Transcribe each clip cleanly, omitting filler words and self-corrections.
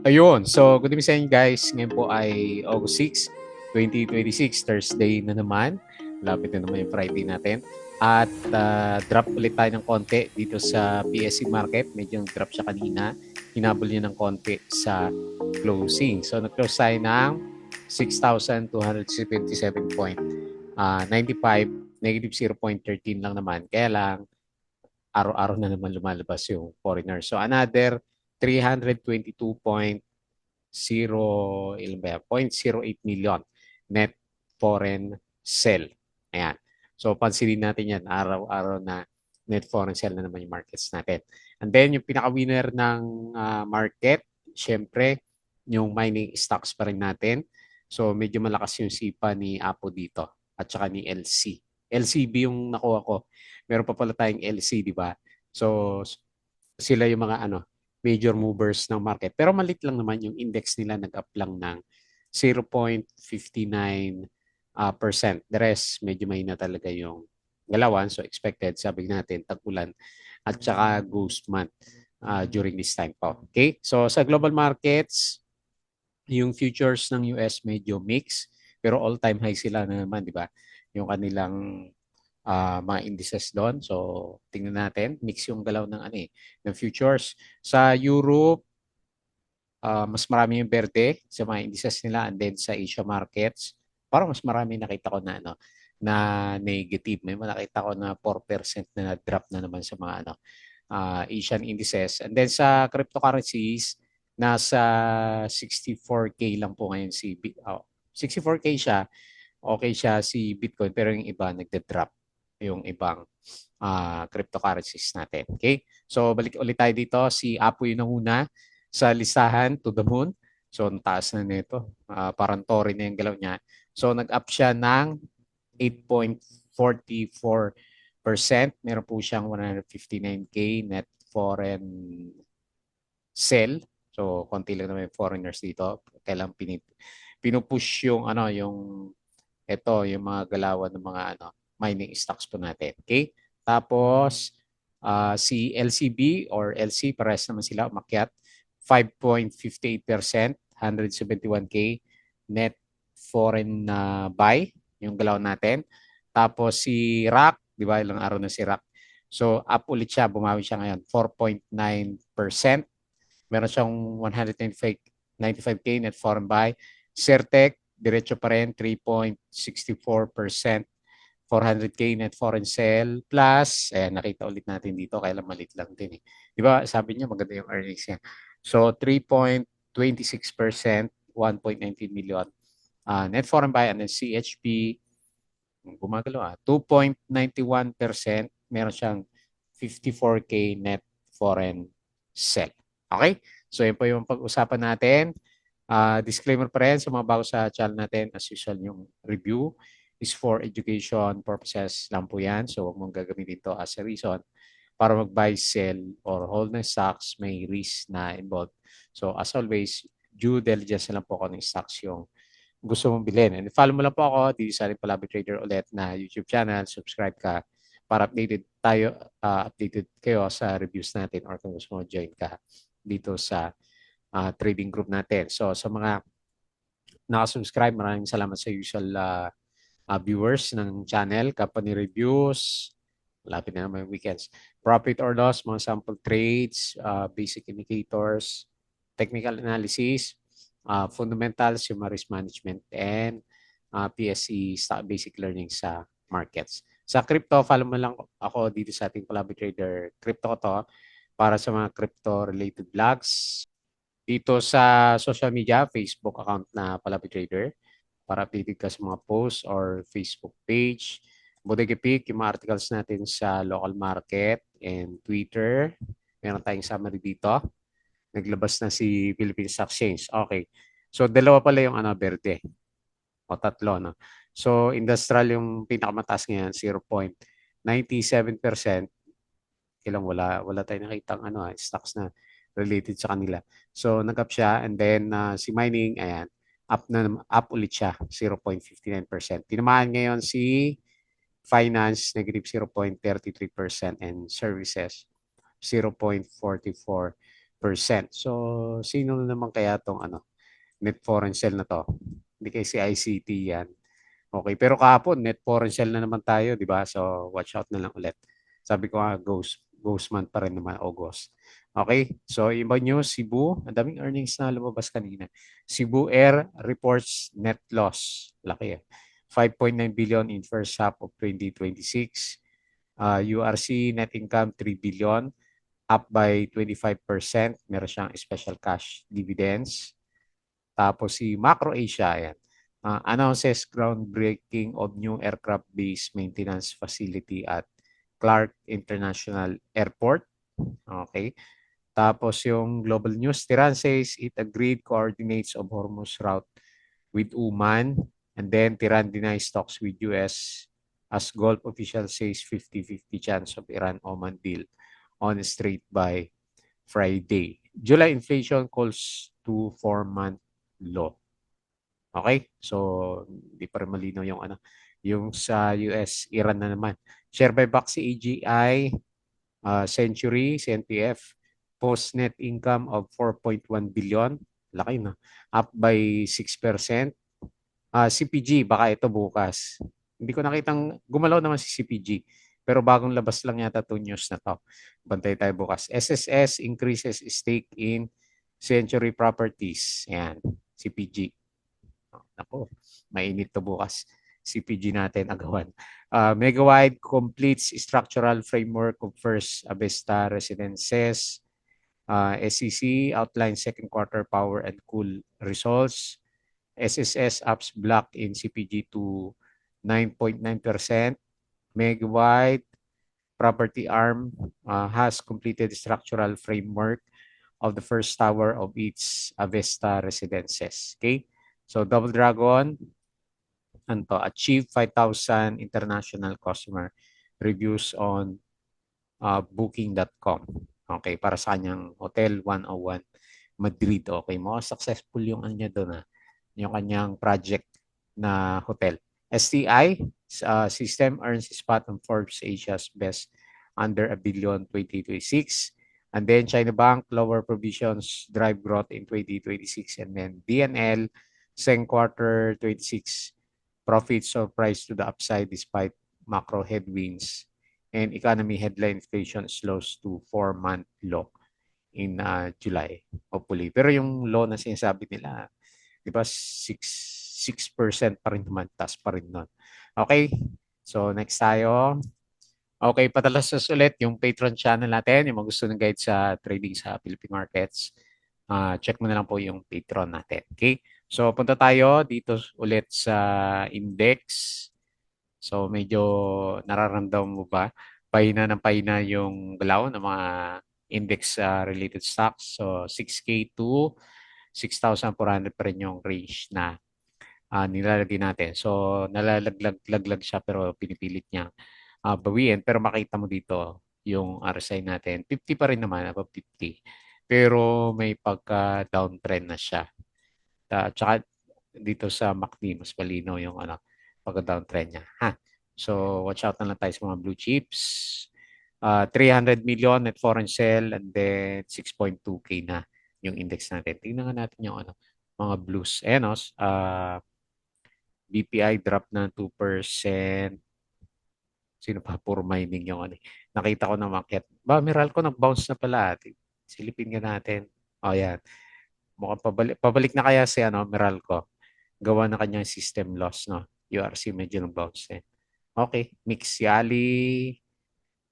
Ayun. So, good evening sa inyo guys. Ngayon po ay August 6, 2026, Thursday na naman. Lapit na naman yung Friday natin. At drop ulit tayo ng konti dito sa PSC market. Medyo drop siya kanina. Hinabol niya ng konti sa closing. So, nag-close tayo ng 6,277.95, negative 0.13 lang naman. Kaya lang, araw-araw na naman lumalabas yung foreigner. So, another 322.0 ilan ba yan? 0.08 million net foreign sell. Ayan. So, pansinin natin yan. Araw-araw na net foreign sell na naman yung markets natin. And then, yung pinaka-winner ng market, syempre, yung mining stocks pa rin natin. So, medyo malakas yung sipa ni Apo dito at saka ni LC. LCB yung nakuha ko. Meron pa pala tayong LC, di ba? So, sila yung mga major movers ng market. Pero malit lang naman yung index nila nag-up lang ng 0.59%. The rest, medyo mahina talaga yung galawan. So expected, sabi natin, tag-ulan at saka ghost month during this time po. Okay? So sa global markets, yung futures ng US medyo mix, pero all-time high sila na naman, di ba? Yung kanilang mga indices doon. So, tingnan natin. Mix yung galaw ng ng futures. Sa Europe, mas marami yung berde sa mga indices nila, and then sa Asia markets, parang mas marami nakita ko na na negative. May nakita ko na 4% na drop na naman sa mga Asian indices. And then sa cryptocurrencies, nasa 64K lang po ngayon 64K siya. Okay siya si Bitcoin, pero yung iba nagde-drop yung ibang cryptocurrencies natin. Okay? So, balik ulit tayo dito. Si Apo yung nanguna sa listahan to the moon. So, ang taas na nito. Parang tori na yung galaw niya. So, nag-up siya ng 8.44%. Meron po siyang 159K net foreign sell. So, konti lang naman yung foreigners dito. Kailang pinupush yung yung mga galawan ng mga mining stocks po natin. Okay? Tapos si LCB or LC, pares naman sila umakyat 5.58%, 171K net foreign buy yung galaw natin. Tapos si RAC, di ba ilang araw na si RAC. So up ulit siya, bumawi siya ngayon 4.9%. Meron siyang 195K net foreign buy. Certec, diretso pa rin, 3.64%, 400K net foreign sale. Plus, nakita ulit natin dito, kailan malit lang din eh. Di ba, sabi niya maganda yung earnings niya. So, 3.26%, 1.19 million net foreign buy. And then CHP, gumagalaw 2.91%, meron siyang 54K net foreign sell. Okay? So, yun po yung pag-usapan natin. Disclaimer pa rin sa mga bago sa channel natin, as usual, yung review is for education purposes lang po yan. So, huwag mong gagamitin ito as a reason para mag-buy, sell, or hold ng stocks. May risk na involved. So, as always, due diligence na lang po ako ng stocks yung gusto mong bilhin. And follow mo lang po ako dito sa Palabi Trader ulit na YouTube channel. Subscribe ka para updated kayo sa reviews natin, or kung gusto mo join ka dito sa trading group natin. So sa mga nakasubscribe, maraming salamat sa usual viewers ng channel, company reviews, malapit na naman yung weekends. Profit or loss, mga sample trades, basic indicators, technical analysis, fundamentals, yung risk management, and PSC stock basic learning sa markets. Sa crypto, follow mo lang ako dito sa ating Palabi Trader. Crypto ko to para sa mga crypto-related vlogs. Dito sa social media, Facebook account na Palabi Trader para updated ka sa mga posts or Facebook page. Bodega Pick, yung mga articles natin sa local market and Twitter. Meron tayong summary dito. Naglabas na si Philippine Stock Exchange. Okay. So, dalawa pala yung verde. O tatlo, no? So, industrial yung pinakamataas ngayon, 0.97%. Kailang wala tayong nakitang stocks na related sa kanila. So, nag-up siya, and then si mining, ayan, up ulit siya, 0.59%. Tinamaan ngayon si finance, negative 0.33%, and services, 0.44%. So, sino na naman kaya tong net foreign sale na to? Hindi kay si ICT yan. Okay, pero kahapon net foreign sale na naman tayo, di ba? So, watch out na lang ulit. Sabi ko nga, ghost month pa rin naman, August. Okay, so iba news, Cebu, ang daming earnings na lumabas kanina. Cebu Air reports net loss. Laki eh. 5.9 billion in first half of 2026. URC net income 3 billion, up by 25%. Meron siyang special cash dividends. Tapos si Macro Asia, ayan, announces groundbreaking of new aircraft-based maintenance facility at Clark International Airport. Okay. Tapos yung global news, Tiran says it agreed coordinates of Hormuz route with Oman. And then Tiran denies talks with US as Gulf official says 50-50 chance of Iran-Oman deal on Strait by Friday. July inflation calls to 4-month low. Okay? So, hindi pa rin malinaw yung yung sa US, Iran na naman. Share buyback si AGI, Century, CNPF, post net income of 4.1 billion. Laki na. Up by 6%. CPG, baka ito bukas. Hindi ko nakitang, gumalaw naman si CPG. Pero bagong labas lang yata itong news na to. Bantay tayo bukas. SSS increases stake in Century Properties. Yan, CPG. Ako, mainit to bukas. CPG natin agawan. Megawide completes structural framework of first Avesta Residences. SEC outlines second quarter power and cool results. SSS ups block in CPG to 9.9%. Megawide property arm has completed structural framework of the first tower of its Avesta Residences. Okay? So Double Dragon achieve 5,000 international customer reviews on booking.com. Okay, para sa kanyang Hotel 101 Madrid. Okay, mo successful yung niya doon yung kanyang project na hotel. STI system earns spot on Forbes Asia's best under a billion 2026. And then China Bank lower provisions drive growth in 2026. And then DNL second quarter 26 profits surprise to the upside despite macro headwinds and economy headline inflation slows to 4-month low in July, hopefully. Pero yung low na sinasabi nila, di ba, 6% pa rin naman, taas pa rin nun. Okay, so next tayo. Okay, patalasas ulit yung Patreon channel natin, yung mga gusto ng guide sa trading sa Philippine markets. Check mo na lang po yung Patreon natin. Okay, so punta tayo dito ulit sa index. So medyo nararamdaman mo ba? Pahina ng pahina yung galaw ng mga index related stocks. So 6K to 6,400 pa rin yung range na nilalagay natin. So nalalaglag siya pero pinipilit niya bawiin. Pero makita mo dito yung RSI natin. 50 pa rin naman, above 50. Pero may pagka-downtrend na siya. Tsaka dito sa MACD, mas malinaw yung pagka-downtrend niya. So, watch out na lang tayo sa mga blue chips. 300 million net foreign sale and then 6.2K na yung index natin. Tingnan nga natin yung mga blues. Ayan BPI drop na 2%. Sino pa? Puro mining yung nakita ko na market. Meralco nag-bounce na pala. Silipin nga natin. Yan. Mukhang pabalik na kaya si Meralco. Gawa na kanyang system loss, no? URC medyo nag-bounce eh. Okay, mix Yali.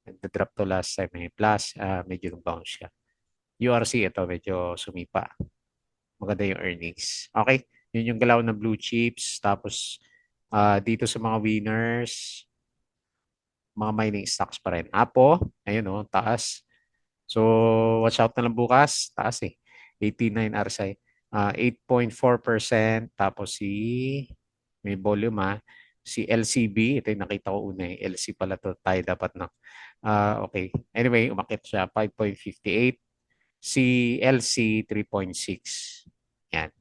Nag-drop to last time eh. Plus, medyo nag-bounce siya. URC, ito medyo sumipa. Maganda yung earnings. Okay, yun yung galaw ng blue chips. Tapos, dito sa mga winners, mga mining stocks pa rin. Apo, ayun taas. So, watch out na lang bukas. Taas eh. 89 RSI. 8.4%. Tapos may volume Si LCB, ito yung nakita ko una eh. LC pala to tayo dapat na. Okay. Anyway, umakit siya 5.58. Si LC 3.6. Yan.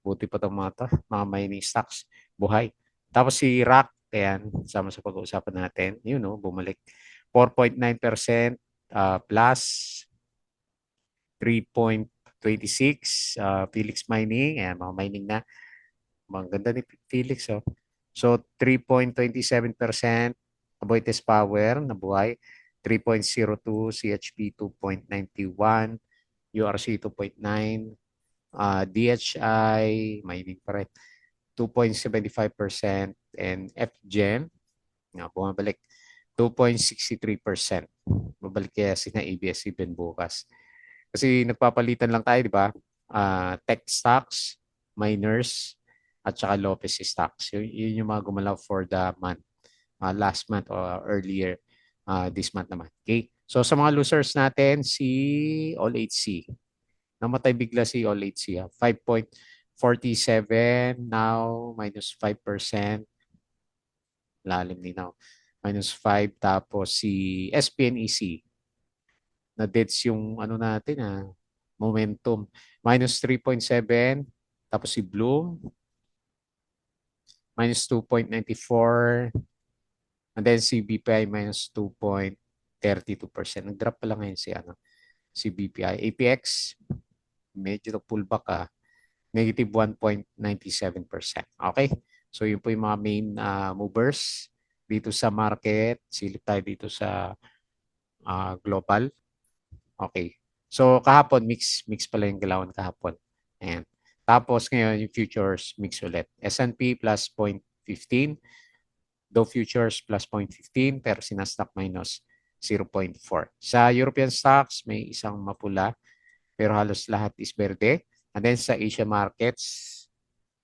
Buti pa itong mga mining stocks. Buhay. Tapos si RAC, ayan, sama sa pag-uusapan natin. Bumalik. 4.9% plus. 3.26. Felix Mining, ayan, mga mining na. Mga ganda ni Felix, oh. So, 3.27%. Aboitiz Power, nabuhay. 3.02, CHP 2.91, URC 2.9, DHI, mining pa rin, 2.75%, and FGEM, bumabalik, 2.63%. Babalik kaya sina ABS-CBN bukas. Kasi nagpapalitan lang tayo, di ba? Tech stocks, miners, at saka Lopez stocks. Yun yung mga gumalaw for the month. Last month or earlier this month naman. Okay? So sa mga losers natin, si All HC. Namatay bigla si All HC. 5.47, now minus 5%. Lalim din now. Minus 5. Tapos si SPNEC. Na-deads yung ano natin, momentum. Minus 3.7. Tapos si Bloom. Minus 2.94. And then si BPI minus 2.32%. Nag-drop pa lang ngayon si BPI. APX, medyo pullback negative 1.97%. Okay? So yun po yung mga main movers dito sa market. Silip tayo dito sa global. Okay. So kahapon, mix pala yung galawan kahapon. Ayan. Tapos ngayon, yung futures mix ulit. S&P plus 0.15. Dow Futures plus 0.15 pero si Nasdaq minus 0.4. Sa European stocks, may isang mapula pero halos lahat is berde. And then sa Asia markets,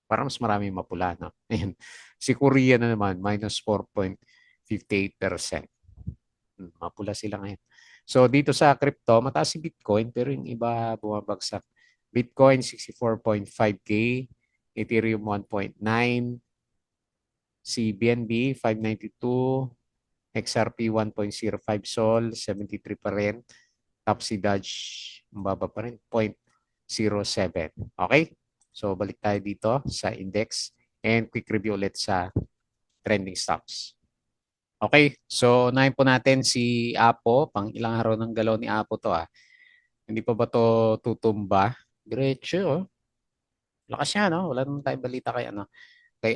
parang mas marami mapula. No? Ayan. Si Korea na naman, minus 4.58%. Mapula sila ngayon. So dito sa crypto, mataas si Bitcoin pero yung iba bumabagsak. Bitcoin 64.5K, Ethereum 1.9, si BNB 592, XRP 1.05 Sol, 73 pa rin. Tapos si Dodge, mababa pa rin, 0.07. Okay? So balik tayo dito sa index and quick review ulit sa trending stocks. Okay, so unahin po natin si Apo. Pang ilang araw ng galaw ni Apo to. Hindi pa ba to tutumba? Diretso, oh. Lakas siya, no? Wala naman tayong balita kay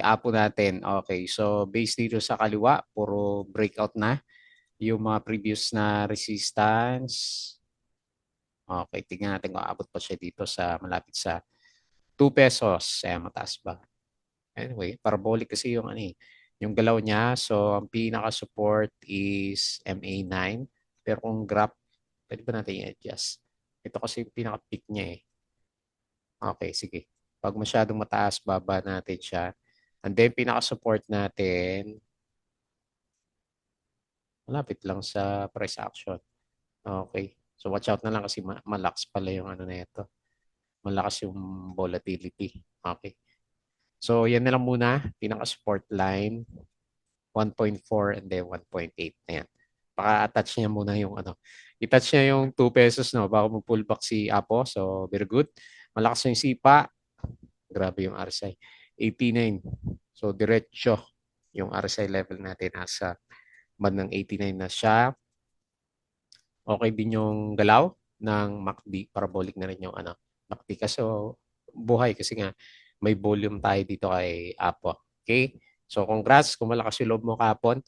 Apo natin. Okay, so based dito sa kaliwa, puro breakout na. Yung mga previous na resistance. Okay, tingnan natin kung abot pa siya dito sa malapit sa 2 pesos. Mataas ba? Anyway, parabolic kasi yung galaw niya. So, ang pinaka-support is MA9. Pero kung graph, pwede ba natin i-adjust? Ito kasi yung pinaka-peak niya eh. Okay, sige. Pag masyadong mataas, baba natin siya. And then, pinaka-support natin, malapit lang sa price action. Okay. So, watch out na lang kasi malakas pala yung ano na ito. Malakas yung volatility. Okay. So, yan na lang muna. Pinaka-support line, 1.4 and then 1.8 na yan. Paka-attach niya muna yung I-touch niya yung 2 pesos, no? Baka mag-pullback si Apo. So, very good. Malakas yung sipa. Grabe yung RSI. 89. So, diretso yung RSI level natin nasa bandang 89 na siya. Okay din yung galaw ng MACD. Parabolic na rin yung MACD. Kaso buhay kasi nga may volume tayo dito kay Apo. Okay? So congrats kung malakas yung loob mo kahapon.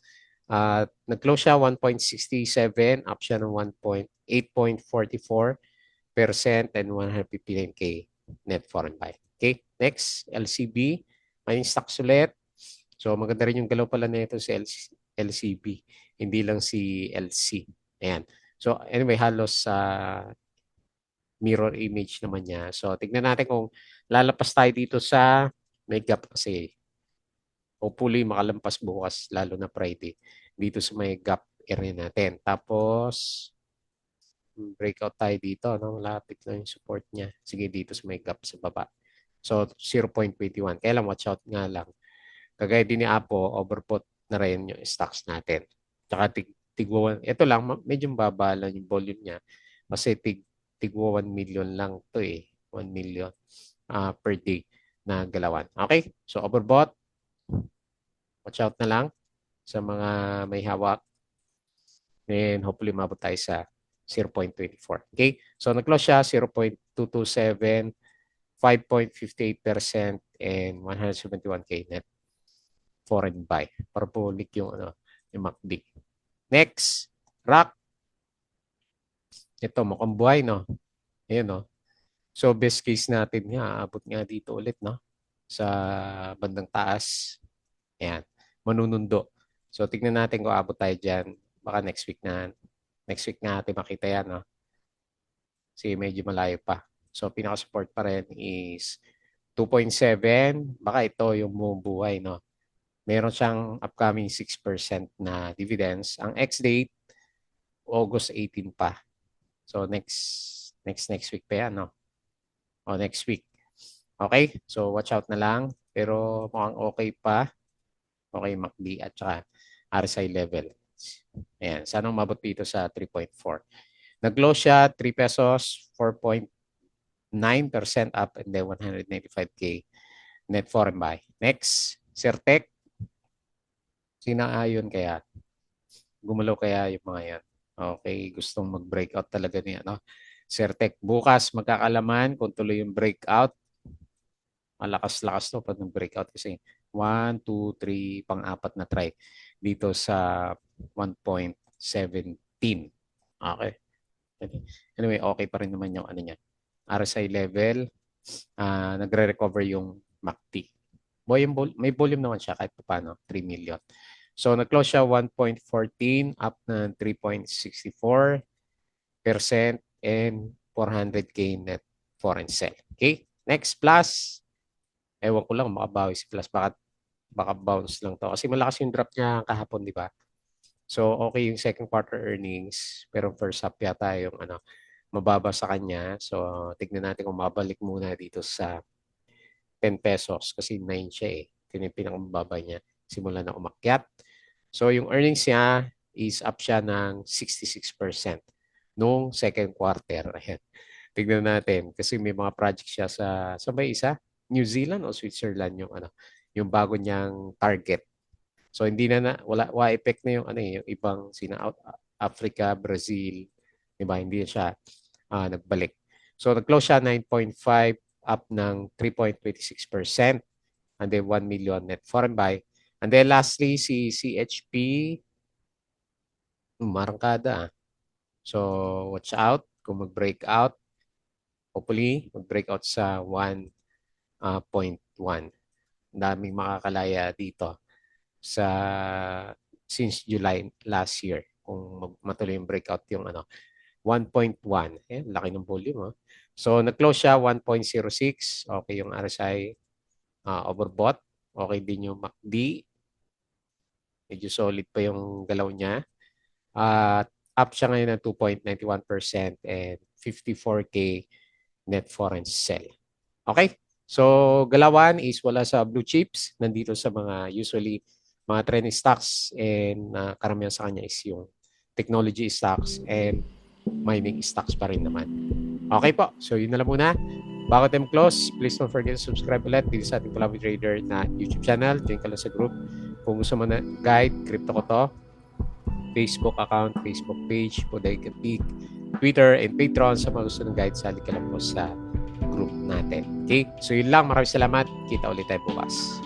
Nag-close siya 1.67, up siya ng 8.44% and 159K net foreign buy. Okay? Next, LCB. Mining stocks ulit. So maganda rin yung galaw pala nito si LCB. Hindi lang si LC. Ayan. So anyway, halos mirror image naman niya. So tignan natin kung lalapas tayo dito sa may gap kasi hopefully makalampas bukas lalo na Friday dito sa may gap area natin. Tapos breakout tayo dito, no? Malapit na yung support niya. Sige, dito sa may gap sa baba. So 0.21. Kaya lang watch out nga lang. Kagaya din ni Apo, overbought na rin yung stocks natin. Tsaka tigwa, ito lang, medyo baba lang yung volume niya. Kasi tigwa 1 million lang to eh. 1 million per day na galawan. Okay? So overbought. Watch out na lang sa mga may hawak. And hopefully mabot tayo sa 0.24. Okay? So nag-close siya 0.227, 5.58% and 171K net foreign buy. Parabolic yung yung MACD. Next, ROC. Ito mukhang buhay, no? Ayun, no? So best case natin nga, aabot nga dito ulit, no? Sa bandang taas. Ayan, manunundo. So tignan natin kung abot tayo dyan. Baka next week na natin makita yan, no? Kasi medyo malayo pa. So pinaka-support pa rin is 2.7. Baka ito yung bumubuhay, no? Meron siyang upcoming 6% na dividends. Ang ex-date, August 18 pa. So next week pa yan, no? O next week. Okay? So watch out na lang. Pero mukhang okay pa. Okay, MACD at saka RSI level. Ayan. Sana umabot dito sa 3.4. Nag-close siya 3 pesos, 4.9% up and then 195K net foreign buy. Next, Certec. Sinaayon kaya? Gumalaw kaya yung mga yan? Okay, gustong mag-breakout talaga niya, no? Certec, bukas magkakalaman kung tuloy yung breakout. Malakas-lakas to pag nag-breakout kasi 1, 2, 3, pang-apat na try dito sa 1.17. Okay. Anyway, okay pa rin naman yung niya. RSI level, nagre-recover yung MACD. May volume naman siya kahit paano, 3 million. So, nag-close siya 1.14 up na 3.64% and 400K net foreign sell. Okay? Next, Plus. Ewan ko lang, makabawi si Plus. Baka bounce lang to. Kasi malakas yung drop niya kahapon, di ba? So, okay yung second quarter earnings. Pero first half yata yung mababa sa kanya. So, tignan natin kung mabalik muna dito sa 10 pesos. Kasi 9 siya eh. Ito yung pinakamababa niya. Simula na umakyat. So, yung earnings niya is up siya ng 66% noong second quarter. Ayan. Tignan natin. Kasi may mga project siya sa may isa? New Zealand o Switzerland yung bago niyang target. So hindi na wala effect na yung yung ibang Africa, Brazil, 'di ba? Hindi na siya nagbalik. So nag-close siya 9.5 up ng 3.26% and then 1 million net foreign buy. And then lastly si CHP marangkada. So watch out kung mag-breakout. Hopefully mag-breakout sa 1.1. Daming makakalaya dito sa since July last year kung matuloy yung breakout yung 1.1. Laki ng volume. So nag-close siya 1.06. Okay yung RSI overbought. Okay din yung MACD. Medyo solid pa yung galaw niya. Up siya ngayon ng 2.91% and 54K net foreign sell. Okay? So, galawan is wala sa blue chips. Nandito sa mga usually mga trending stocks and karamihan sa kanya is yung technology stocks and mining stocks pa rin naman. Okay po. So, yun na lang muna. Bago tayo close, please don't forget to subscribe ulit dito sa ating Palawi Trader na YouTube channel. Join ka lang sa group. Kung gusto mo na guide, crypto ko to. Facebook account, Facebook page, Puday Kapig, Twitter, and Patreon sa mga gusto ng guide. Sali ka lang po sa group natin. Okay? So yun lang. Maraming salamat. Kita ulit tayo bukas.